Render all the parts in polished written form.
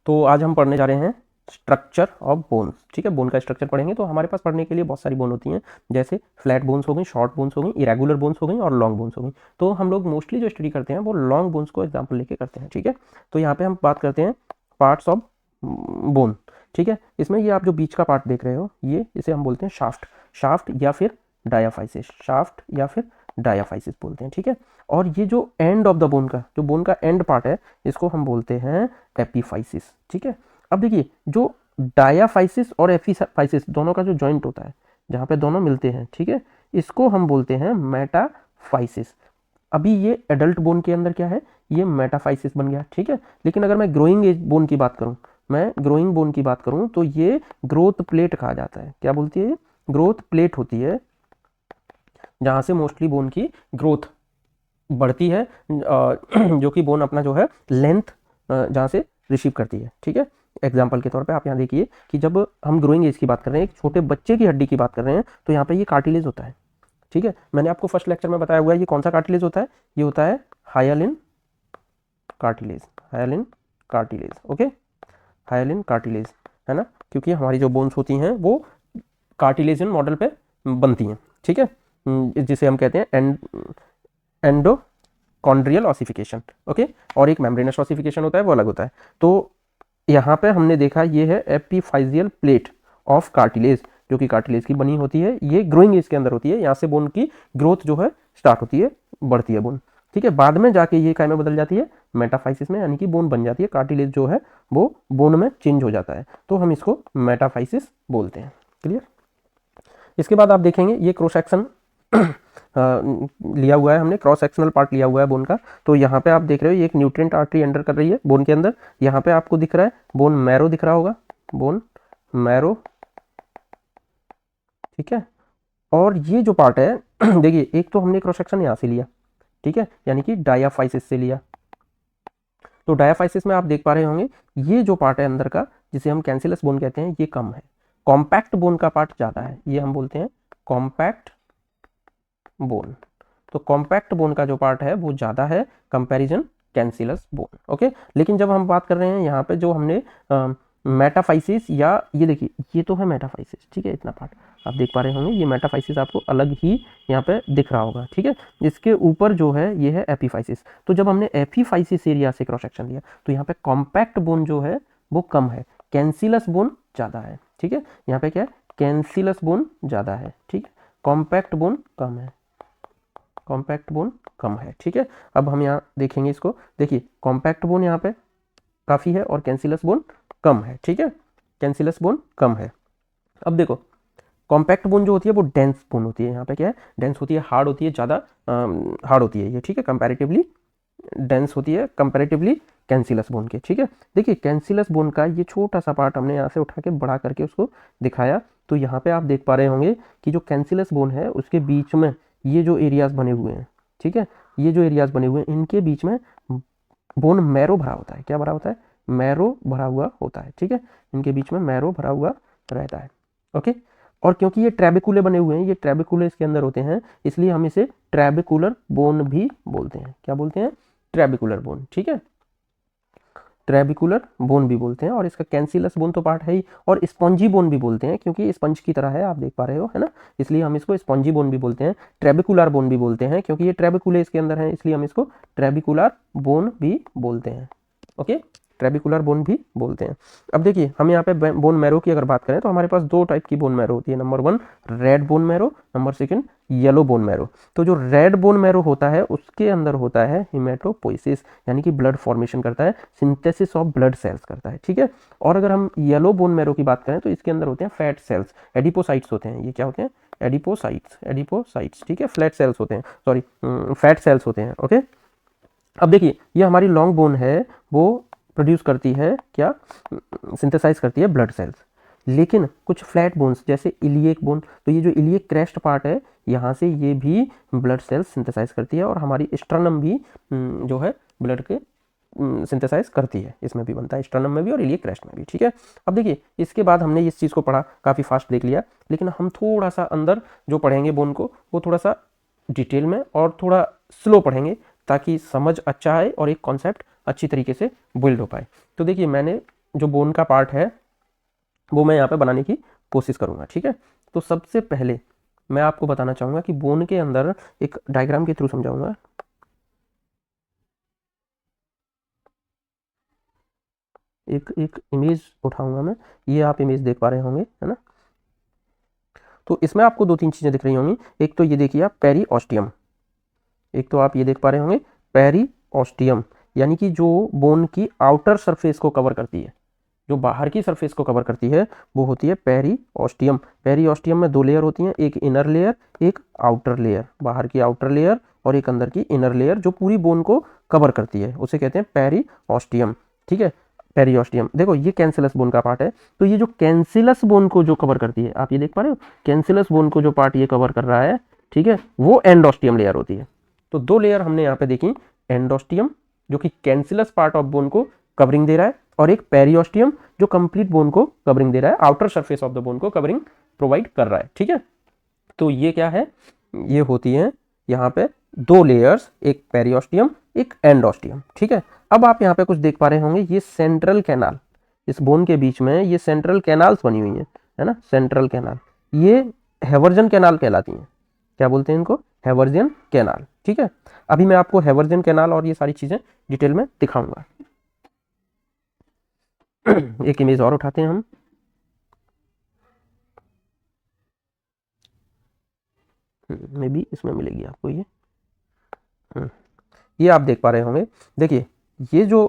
तो आज हम पढ़ने जा रहे हैं स्ट्रक्चर ऑफ बोन्स। ठीक है, बोन का स्ट्रक्चर पढ़ेंगे। तो हमारे पास पढ़ने के लिए बहुत सारी बोन होती हैं, जैसे फ्लैट बोन्स हो गई, शॉर्ट बोन्स हो गई, इरेगुलर बोन्स हो गई और लॉन्ग बोन्स हो गई। तो हम लोग मोस्टली जो स्टडी करते हैं वो लॉन्ग बोन्स को एग्जाम्पल लेके करते हैं। ठीक है, तो यहाँ पे हम बात करते हैं पार्ट्स ऑफ बोन। ठीक है, इसमें ये आप जो बीच का पार्ट देख रहे हो, ये इसे हम बोलते हैं शाफ्ट, शाफ्ट या फिर डायाफाइसिस, शाफ्ट या फिर डायाफाइसिस बोलते हैं। ठीक है, और ये जो एंड ऑफ द बोन का, जो बोन का एंड पार्ट है, इसको हम बोलते हैं एपीफाइसिस। ठीक है, अब देखिए जो डायाफाइसिस और एपीफाइसिस दोनों का जो जॉइंट होता है, जहाँ पे दोनों मिलते हैं, ठीक है, इसको हम बोलते हैं मेटाफाइसिस। अभी ये एडल्ट बोन के अंदर क्या है, ये मेटाफाइसिस बन गया। ठीक है, लेकिन अगर मैं ग्रोइंग एज बोन की बात करूं, मैं ग्रोइंग बोन की बात करूं, तो ये ग्रोथ प्लेट कहा जाता है। क्या बोलती है? ग्रोथ प्लेट होती है, जहाँ से मोस्टली बोन की ग्रोथ बढ़ती है, जो कि बोन अपना जो है लेंथ जहाँ से रिसीव करती है। ठीक है, एग्जाम्पल के तौर पे आप यहाँ देखिए कि जब हम ग्रोइंग एज की बात कर रहे हैं, एक छोटे बच्चे की हड्डी की बात कर रहे हैं, तो यहाँ पे ये कार्टिलेज होता है। ठीक है, मैंने आपको फर्स्ट लेक्चर में बताया हुआ है ये कौन सा कार्टिलेज होता है, ये होता है hyaline cartilage, hyaline cartilage. Okay, hyaline cartilage है ना, क्योंकि हमारी जो बोन्स होती हैं वो कार्टिलेजन मॉडल पे बनती हैं। ठीक है, जिसे हम कहते हैं एंडोकॉन्ड्रियल ऑसिफिकेशन। ओके, और एक मेम्ब्रेनस ऑसिफिकेशन होता है, वो अलग होता है। तो यहाँ पे हमने देखा ये है एपीफाइजियल प्लेट ऑफ कार्टिलेज, जो कि कार्टिलेज की बनी होती है, ये ग्रोइंग एज के अंदर होती है, यहाँ से बोन की ग्रोथ जो है स्टार्ट होती है, बढ़ती है बोन। ठीक है, बाद में जाके ये काय में बदल जाती है, मेटाफाइसिस में, यानी कि बोन बन जाती है, कार्टिलेज जो है वो बोन में चेंज हो जाता है, तो हम इसको मेटाफाइसिस बोलते हैं। क्लियर? इसके बाद आप देखेंगे ये क्रॉस सेक्शन लिया हुआ है हमने, क्रॉस सेक्शनल पार्ट लिया हुआ है बोन का। तो यहाँ पे आप देख रहे हो ये एक न्यूट्रिएंट आर्टरी एंटर कर रही है बोन के अंदर। यहाँ पे आपको दिख रहा है बोन मैरो दिख रहा होगा, बोन मैरो। ठीक है, और ये जो पार्ट है देखिए, एक तो हमने क्रॉस सेक्शन यहाँ से लिया, ठीक है, यानी कि डायाफाइसिस से लिया। तो डायाफाइसिस में आप देख पा रहे होंगे ये जो पार्ट है अंदर का, जिसे हम कैंसिलस बोन कहते हैं, ये कम है, कॉम्पैक्ट बोन का पार्ट ज़्यादा है, ये हम बोलते हैं कॉम्पैक्ट बोन। तो कॉम्पैक्ट बोन का जो पार्ट है वो ज़्यादा है कंपैरिजन कैंसिलस बोन। ओके, लेकिन जब हम बात कर रहे हैं यहाँ पे जो हमने मेटाफाइसिस, या ये देखिए ये तो है मेटाफाइसिस, ठीक है, इतना पार्ट आप देख पा रहे होंगे, ये मेटाफाइसिस आपको अलग ही यहाँ पे दिख रहा होगा। ठीक है, इसके ऊपर जो है ये है एपीफाइसिस। तो जब हमने एपीफाइसिस एरिया से क्रॉस सेक्शन लिया, तो यहाँ पे कॉम्पैक्ट बोन जो है वो कम है, कैंसिलस बोन ज़्यादा है। ठीक है, यहाँ पे क्या है, कैंसिलस बोन ज़्यादा है, ठीक है, कॉम्पैक्ट बोन कम है, कॉम्पैक्ट बोन कम है। ठीक है, अब हम यहाँ देखेंगे इसको, देखिए कॉम्पैक्ट बोन यहाँ पे काफ़ी है और कैंसिलस बोन कम है। ठीक है, कैंसिलस बोन कम है। अब देखो कॉम्पैक्ट बोन जो होती है वो डेंस बोन होती है, यहाँ पे क्या है, डेंस होती है, हार्ड होती है, ज़्यादा हार्ड होती है ये। ठीक है, कंपैरेटिवली डेंस होती है कंपैरेटिवली कैंसिलस बोन के। ठीक है, देखिए कैंसिलस बोन का ये छोटा सा पार्ट हमने यहाँ से उठा के बड़ा करके उसको दिखाया, तो यहाँ पे आप देख पा रहे होंगे कि जो कैंसिलस बोन है उसके बीच में ये जो एरियाज बने हुए हैं, ठीक है, ये जो एरियाज बने हुए हैं, इनके बीच में बोन मैरो भरा होता है। क्या भरा होता है? मैरो भरा हुआ होता है। ठीक है, इनके बीच में मैरो भरा हुआ रहता है। ओके, और क्योंकि ये ट्रेबिकुले बने हुए हैं, ये ट्रेबिकुले इसके अंदर होते हैं, इसलिए हम इसे ट्रेबिकुलर बोन भी बोलते हैं। क्या बोलते हैं? Trabecular bone. ठीक है, ट्रेबिकुलर बोन भी बोलते हैं, और इसका कैंसिलस बोन तो पार्ट है ही, और स्पंजी बोन भी बोलते हैं, क्योंकि स्पंज की तरह है, आप देख पा रहे हो, है ना, इसलिए हम इसको स्पंजी बोन भी बोलते हैं। ट्रेबिकुलर बोन भी बोलते हैं, क्योंकि ये ट्रेबिकुले इसके अंदर है, इसलिए हम इसको ट्रेबिकुलर बोन भी बोलते हैं। ओके, ट्रेबिकुलर बोन भी बोलते हैं। अब देखिए हम यहाँ पे बोन मैरो की अगर बात करें, तो हमारे पास दो टाइप की बोन मैरो होती है, number 1 red bone marrow, number 2 yellow bone marrow. तो जो रेड बोन मैरो होता है उसके अंदर होता है हिमेटोपोइसिस, यानी कि ब्लड फॉर्मेशन करता है, सिंथेसिस ऑफ ब्लड सेल्स करता है। ठीक है, और अगर हम येलो बोन मैरो की बात करें, तो इसके अंदर होते हैं फैट सेल्स, एडिपोसाइट्स होते हैं। ये क्या होते हैं? Adipocytes, adipocytes. ठीक है, फ्लैट सेल्स होते हैं, सॉरी फैट सेल्स होते हैं। ओके, अब देखिए ये हमारी लॉन्ग बोन है, वो प्रोड्यूस करती है क्या, सिंथेसाइज करती है ब्लड सेल्स। लेकिन कुछ फ्लैट बोन्स जैसे इलियक बोन, तो ये जो इलियक क्रेस्ट पार्ट है, यहाँ से ये भी ब्लड सेल्स सिंथेसाइज करती है, और हमारी स्ट्रनम भी जो है ब्लड के सिंथेसाइज करती है, इसमें भी बनता है, स्ट्रनम में भी और इलियक क्रेस्ट में भी। ठीक है, अब देखिए इसके बाद हमने इस चीज़ को पढ़ा, काफ़ी फास्ट देख लिया, लेकिन हम थोड़ा सा अंदर जो पढ़ेंगे बोन को, वो थोड़ा सा डिटेल में और थोड़ा स्लो पढ़ेंगे, ताकि समझ अच्छा आए और एक कॉन्सेप्ट अच्छी तरीके से बिल्ड हो पाए। तो देखिए मैंने जो बोन का पार्ट है वो मैं यहाँ पे बनाने की कोशिश करूँगा, ठीक है। तो सबसे पहले मैं आपको बताना चाहूँगा कि बोन के अंदर एक डायग्राम के थ्रू समझाऊंगा। एक एक इमेज उठाऊंगा मैं, ये आप इमेज देख पा रहे होंगे, है ना। तो इसमें आपको दो तीन चीज़ें दिख रही होंगी। एक तो ये देखिए आप पेरीओस्टियम, एक तो आप ये देख पा रहे होंगे पेरीओस्टियम, यानी कि जो बोन की आउटर सरफेस को कवर करती है, जो बाहर की सरफेस को कवर करती है वो होती है पेरीओस्टियम। पेरीओस्टियम में दो लेयर होती हैं, एक इनर लेयर एक आउटर लेयर, बाहर की आउटर लेयर और एक अंदर की इनर लेयर जो पूरी बोन को कवर करती है, उसे कहते हैं पेरीओस्टियम, ठीक है। पेरीओस्टियम देखो ये कैंसिलस बोन का पार्ट है। तो ये जो कैंसिलस बोन को जो कवर करती है, आप ये देख पा रहे हो, कैंसिलस बोन को जो पार्ट ये कवर कर रहा है, ठीक है, वो एंडोस्टियम लेयर होती है। तो दो लेयर हमने यहाँ पे देखी, एंडोस्टियम जो कि कैंसिलस पार्ट ऑफ बोन को कवरिंग दे रहा है, और एक पेरीओस्टियम जो कंप्लीट बोन को कवरिंग दे रहा है, outer surface of the bone को कवरिंग प्रोवाइड कर रहा है, ठीक है। तो ये क्या है, ये होती है यहाँ पे दो लेयर्स, एक पेरीओस्टियम एक एंडोस्टियम, ठीक है। अब आप यहाँ पे कुछ देख पा रहे होंगे, ये सेंट्रल कैनाल, इस बोन के बीच में ये सेंट्रल कैनाल्स बनी हुई है ना, सेंट्रल कैनाल, ये हेवर्जन कैनाल कहलाती हैं। क्या बोलते हैं इनको, हेवर्जियन कैनाल, ठीक है। अभी मैं आपको हेवर्जियन कैनाल और ये सारी चीजें डिटेल में दिखाऊंगा। एक इमेज और उठाते हैं हम, मे बी इसमें मिलेगी आपको ये आप देख पा रहे होंगे। देखिए ये जो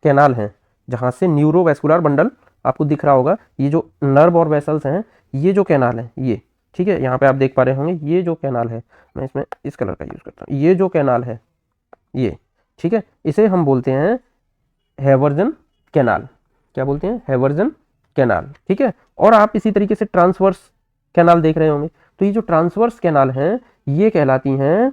कैनाल है जहाँ से न्यूरोवेस्कुलर बंडल आपको दिख रहा होगा, ये जो नर्व और वेसल्स हैं, ये जो कैनाल है ये, ठीक है, यहाँ पे आप देख पा रहे होंगे ये जो कैनाल है, मैं इसमें इस कलर का यूज करता हूँ, ये जो कैनाल है ये, ठीक है, इसे हम बोलते हैं हेवर्जन कैनाल। क्या बोलते हैं, हेवर्जन कैनाल, ठीक है। और आप इसी तरीके से ट्रांसवर्स कैनाल देख रहे होंगे। तो ये जो ट्रांसवर्स कैनाल हैं ये कहलाती हैं,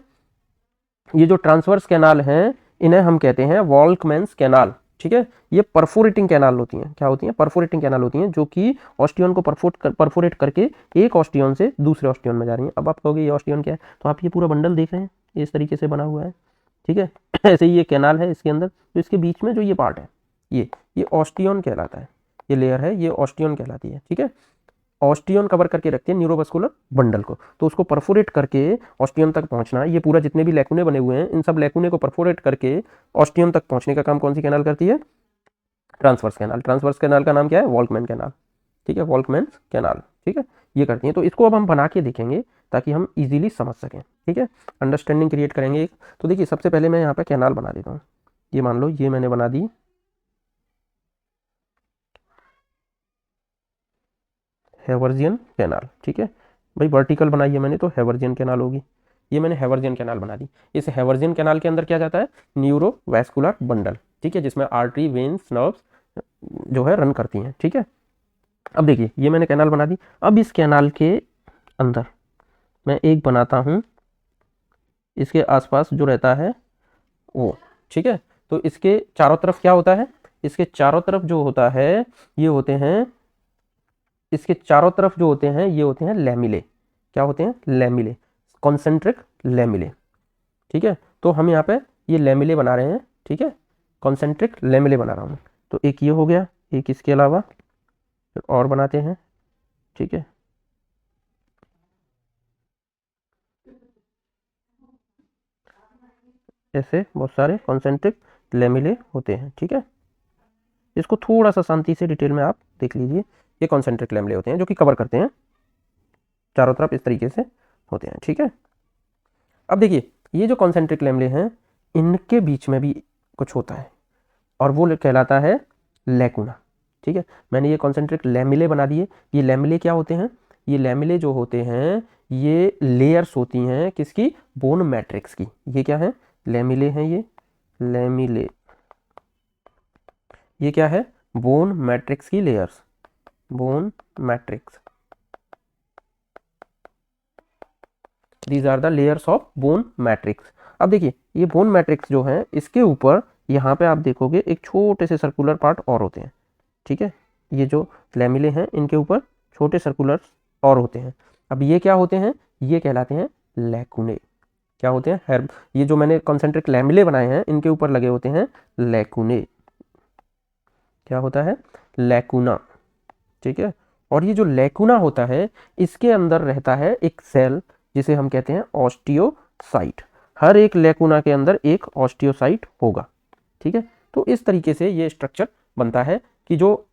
ये जो ट्रांसवर्स कैनाल हैं इन्हें हम कहते हैं वॉल्कमैन्स कैनाल, ठीक है। ये परफोरेटिंग कैनाल होती हैं, क्या होती हैं, परफोरेटिंग कैनाल होती हैं, जो कि ऑस्टियन को परफोरेट करके एक ऑस्टियन से दूसरे ऑस्टियन में जा रही हैं। अब आप कहोगे ये ऑस्टियन क्या है, तो आप ये पूरा बंडल देख रहे हैं, इस तरीके से बना हुआ है, ठीक है। ऐसे ही ये कैनाल है इसके अंदर, तो इसके बीच में जो ये पार्ट है ये ऑस्टियन कहलाता है, ये लेयर है ये ऑस्टियन कहलाती है, ठीक है। ऑस्टियन कवर करके रखती है न्यूरोवस्कुलर बंडल को, तो उसको परफोरेट करके ऑस्टियन तक पहुंचना, ये पूरा जितने भी लैकुने बने हुए हैं इन सब लैकुने को परफोरेट करके ऑस्टियन तक पहुंचने का काम कौन सी कैनाल करती है, ट्रांसवर्स कैनाल। ट्रांसवर्स कैनाल का नाम क्या है, वॉल्कमैन कैनाल, ठीक है, वॉल्कमैन कैनाल, ठीक है, ये करती है। तो इसको अब हम बना के देखेंगे ताकि हम इजीली समझ सकें, ठीक है, अंडरस्टैंडिंग क्रिएट करेंगे एक। तो देखिए सबसे पहले मैं यहाँ पे कैनाल बना देता हूँ, ये मान लो ये मैंने बना दी हेवर्जियन कैनाल, ठीक है भाई, वर्टिकल बनाई है मैंने तो हेवर्जियन कैनाल होगी, ये मैंने हेवर्जियन कैनाल बना दी। इस हेवर्जियन कैनाल के अंदर क्या जाता है, न्यूरोवैस्कुलर बंडल, ठीक है, जिसमें आर्टरी वेन्स नर्व्स जो है रन करती हैं, ठीक है। अब देखिए ये मैंने कैनाल बना दी, अब इस कैनाल के अंदर मैं एक बनाता हूँ, इसके आसपास जो रहता है वो, ठीक है। तो इसके चारों तरफ क्या होता है, इसके चारों तरफ जो होता है ये होते हैं, इसके चारों तरफ जो होते हैं ये होते हैं लैमिले, क्या होते हैं, लैमिले, कॉन्सेंट्रिक लैमिले, ठीक है। तो हम यहाँ पे ये लैमिले बना रहे हैं, ठीक है, कॉन्सेंट्रिक लैमिले बना रहा हूँ। तो एक ये हो गया, एक इसके अलावा फिर और बनाते हैं, ठीक है, ऐसे बहुत सारे कॉन्सेंट्रिक लैमिले होते हैं, ठीक है। इसको थोड़ा सा शांति से डिटेल में आप देख लीजिए, ये कॉन्सेंट्रिक लैमिले होते हैं जो कि कवर करते हैं चारों तरफ, इस तरीके से होते हैं, ठीक है। अब देखिए ये जो कॉन्सेंट्रिक लैमिले हैं इनके बीच में भी कुछ होता है और वो कहलाता है लैकुना, ठीक है। मैंने ये कॉन्सेंट्रिक लैमिले बना दिए, ये लैमिले क्या होते हैं, ये लैमिले जो होते हैं ये लेयर्स होती हैं किसकी, बोन मैट्रिक्स की। ये क्या है, लैमिले हैं, ये लैमिले, ये क्या है, बोन मैट्रिक्स की layers, bone matrix, these are the layers of bone matrix. अब देखिए ये बोन मैट्रिक्स जो है इसके ऊपर यहाँ पे आप देखोगे एक छोटे से सर्कुलर पार्ट और होते हैं, ठीक है, ये जो लैमिले हैं इनके ऊपर छोटे सर्कुलर और होते हैं। अब ये क्या होते हैं, ये कहलाते हैं लैकुने, क्या होते हैं, ये जो मैंने कॉन्सेंट्रिक लैमिले बनाए हैं इनके ऊपर लगे होते हैं लैकुने, क्या होता है? लैकुना, ठीक है। और ये जो लैकुना होता है इसके अंदर रहता है एक सेल जिसे हम कहते हैं ऑस्टियोसाइट। हर एक लैकुना के अंदर एक ऑस्टियोसाइट होगा, ठीक है। तो इस तरीके से ये स्ट्रक्चर बनता है कि जो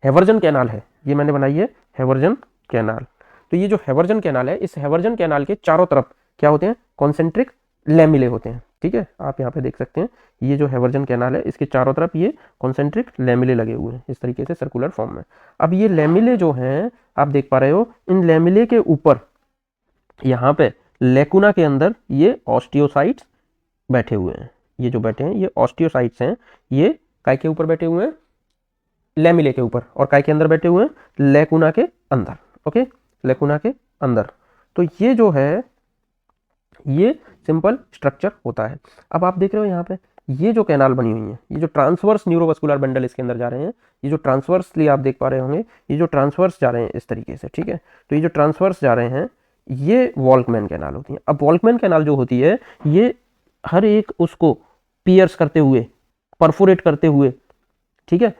हैवर्जन कैनाल है, ये मैंने बनाई है हैवर्जन कैनाल। तो ये जो हैवर्जन कैनाल है, इस हैवर्जन कैनाल के चारों तरफ क्या होते हैं? कॉन्सेंट्रिक लैमिले होते हैं, ठीक है। आप यहाँ पे देख सकते हैं ये जो हैवर्जन कैनाल है इसके चारों तरफ ये कॉन्सेंट्रिक लैमिले लगे हुए हैं इस तरीके से सर्कुलर फॉर्म में। अब ये लैमिले जो हैं आप देख पा रहे हो, इन लैमिले के ऊपर यहाँ पे लैकुना के अंदर ये ऑस्टियोसाइट्स बैठे हुए हैं। ये जो बैठे हैं ये ऑस्टियोसाइट्स हैं, ये काय के ऊपर बैठे हुए हैं? लैमिले के ऊपर। और काय के अंदर बैठे हुए हैं? लैकुना के अंदर, ओके, लैकुना के अंदर। तो ये जो है ये सिंपल स्ट्रक्चर होता है। अब आप देख रहे हो यहाँ पे ये जो कैनाल बनी हुई है, ये जो ट्रांसवर्स न्यूरोमस्कुलर बंडल इसके अंदर जा रहे हैं, ये जो ट्रांसवर्सली आप देख पा रहे होंगे, ये जो ट्रांसवर्स जा रहे हैं इस तरीके से, ठीक है। तो ये जो ट्रांसवर्स जा रहे हैं ये वॉल्कमैन कैनाल होती है। अब वॉल्कमैन कैनाल जो होती है ये हर एक उसको पियर्स करते हुए, परफोरेट करते हुए, ठीक है,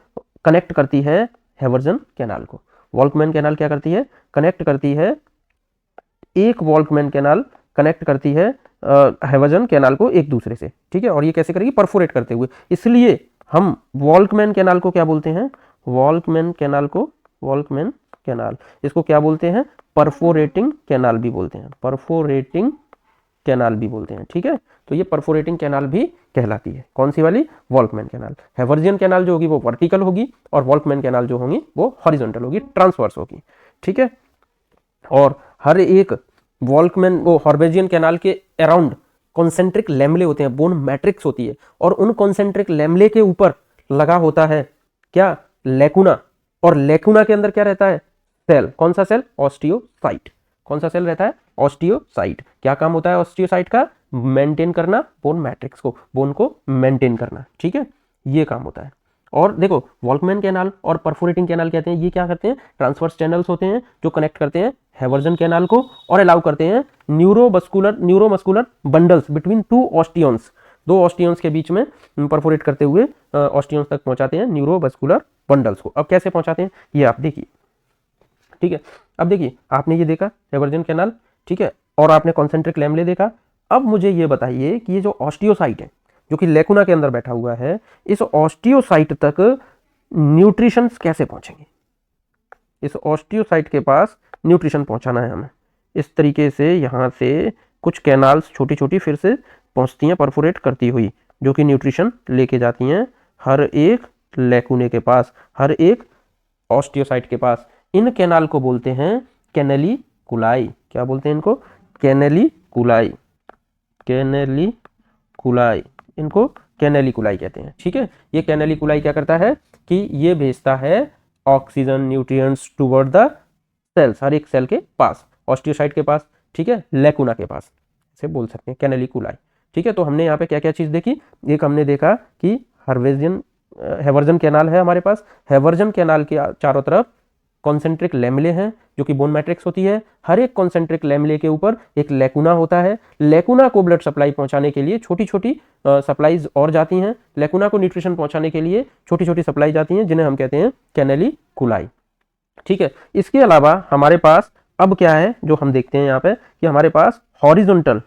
कनेक्ट करती है हैवर्जन कैनाल को। वॉल्कमैन कैनाल क्या करती है? कनेक्ट करती है, एक वॉल्कमैन कैनाल कनेक्ट करती है हैवर्जन कैनाल को एक दूसरे से, ठीक है। और ये कैसे करेगी? परफोरेट करते हुए। इसलिए हम वॉल्कमैन कैनाल को क्या बोलते हैं? वॉल्कमैन कैनाल को, वॉल्कमैन कैनाल, इसको क्या बोलते हैं? परफोरेटिंग कैनाल भी बोलते हैं, परफोरेटिंग कैनाल भी बोलते हैं, ठीक है। तो ये परफोरेटिंग कैनाल भी कहलाती है। कौन सी वाली? वॉल्कमैन कैनाल। हैवर्जियन कैनाल जो होगी वो वर्टिकल होगी और वॉल्कमैन कैनाल जो होगी वो हॉरिजॉन्टल होगी, ट्रांसवर्स होगी, ठीक है। और हर एक वॉल्कमैन वो हॉर्बेजियन कैनाल के अराउंड कॉन्सेंट्रिक लैमले होते हैं, बोन मैट्रिक्स होती है, और उन कॉन्सेंट्रिक लैमले के ऊपर लगा होता है क्या? लैकुना। और लैकुना के अंदर क्या रहता है? सेल। कौन सा सेल? ऑस्टियोसाइट। कौन सा सेल रहता है? ऑस्टियोसाइट। क्या काम होता है ऑस्टियोसाइट का? मेंटेन करना बोन मैट्रिक्स को, बोन को मेंटेन करना, ठीक है, ये काम होता है। और देखो वॉल्कमैन कैनाल और परफोरेटिंग कैनाल कहते हैं, ये क्या करते हैं? ट्रांसवर्स चैनल्स होते हैं जो कनेक्ट करते हैं हैवर्जन कैनाल को और अलाउ करते हैं न्यूरोमस्कुलर बंडल्स बिटवीन टू ऑस्टियंस, दो ऑस्टियंस के बीच में परफोरेट करते हुए ऑस्टियंस तक पहुंचाते हैं न्यूरोमस्कुलर बंडल्स को। अब कैसे पहुंचाते हैं ये आप देखिए, ठीक है। अब देखिए आपने ये देखा हैवर्जन कैनाल, ठीक है, और आपने कॉन्सेंट्रिक लैमले देखा। अब मुझे ये बताइए कि ये जो ऑस्टियोसाइट है जो कि लैकुना के अंदर बैठा हुआ है, इस ऑस्टियोसाइट तक न्यूट्रिशन कैसे पहुंचेंगे? इस ऑस्टियोसाइट के पास न्यूट्रिशन पहुंचाना है हमें। इस तरीके से यहाँ से कुछ कैनाल्स छोटी छोटी फिर से पहुंचती हैं परफोरेट करती हुई, जो कि न्यूट्रिशन लेके जाती हैं हर एक लैकुने के पास, हर एक ऑस्टियोसाइट के पास। इन कैनाल को बोलते हैं कैनेलिकुलाई। क्या बोलते हैं इनको? कैनेलिकुलाई, कैनेलिकुलाई, इनको कैनेलिकुलाई कहते हैं, ठीक है। ये कैनेलिकुलाई क्या करता है कि ये भेजता है oxygen nutrients toward the cells, हर एक सेल के पास, ऑस्टियोसाइट के पास, ठीक है, लैकुना के पास, इसे बोल सकते हैं कैनेलिकुलाई, ठीक है। तो हमने यहाँ पे क्या क्या चीज़ देखी? एक हमने देखा कि हैवर्जन कैनाल है हमारे पास। हैवर्जन कैनाल के चारों तरफ कॉन्सेंट्रिक लैमिले हैं जो कि बोन मैट्रिक्स होती है। हर एक कॉन्सेंट्रिक लैमिले के ऊपर एक लैकुना होता है। लैकुना को ब्लड सप्लाई पहुंचाने के लिए छोटी छोटी सप्लाईज और जाती हैं। लैकुना को न्यूट्रिशन पहुंचाने के लिए छोटी छोटी सप्लाई जाती हैं जिन्हें हम कहते हैं कैनेलिकुलाई, ठीक है। इसके अलावा हमारे पास अब क्या है जो हम देखते हैं यहाँ पे कि हमारे पास हॉरिजॉन्टल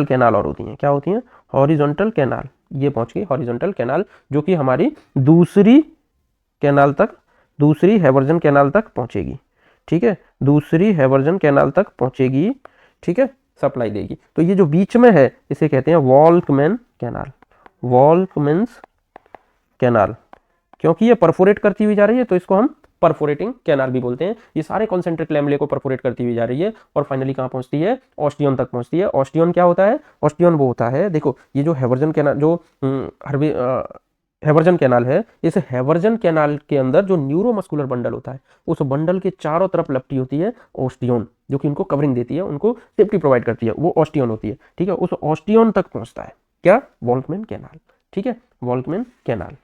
कैनाल और होती हैं। क्या होती हैं? Horizontal canal. ये पहुंच गई हॉरिजॉन्टल कैनाल जो कि हमारी दूसरी कैनाल तक, दूसरी हैवर्जन कैनाल तक पहुंचेगी, ठीक है, दूसरी हैवर्जन कैनाल तक पहुंचेगी, ठीक है, सप्लाई देगी। तो ये जो बीच में है इसे कहते हैं वॉल्कमैन कैनाल, वॉल्कमैन्स कैनाल। क्योंकि ये परफोरेट करती हुई जा रही है तो इसको हम परफोरेटिंग कैनाल भी बोलते हैं। ये सारे कॉन्सेंट्रिक लैमले को परफोरेट करती हुई जा रही है और फाइनली कहाँ पहुंचती है? ऑस्टियन तक पहुंचती है। ऑस्टियन क्या होता है? ऑस्टियन वो होता है, देखो ये जो हैवर्जन कैनाल, जो हैवर्जन कैनाल है, इस हैवर्जन कैनाल के अंदर जो न्यूरोमस्कुलर बंडल होता है उस बंडल के चारों तरफ लपटी होती है ऑस्टियन, जो कि उनको कवरिंग देती है, उनको सेफ्टी प्रोवाइड करती है, वो ऑस्टियन होती है, ठीक है। उस ऑस्टियन तक पहुंचता है क्या? वॉल्कमैन कैनाल, ठीक है, वॉल्कमैन कैनाल।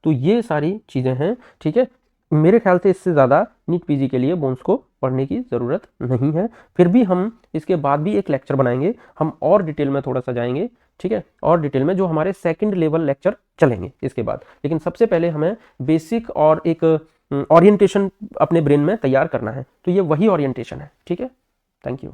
तो ये सारी चीजें हैं, ठीक है। मेरे ख्याल से इससे ज़्यादा नीट पीजी के लिए बोन्स को पढ़ने की ज़रूरत नहीं है। फिर भी हम इसके बाद भी एक लेक्चर बनाएंगे, हम और डिटेल में थोड़ा सा जाएंगे, ठीक है, और डिटेल में जो हमारे सेकंड लेवल लेक्चर चलेंगे इसके बाद। लेकिन सबसे पहले हमें बेसिक और एक ओरिएंटेशन अपने ब्रेन में तैयार करना है, तो ये वही ओरिएंटेशन है। ठीक है, थैंक यू।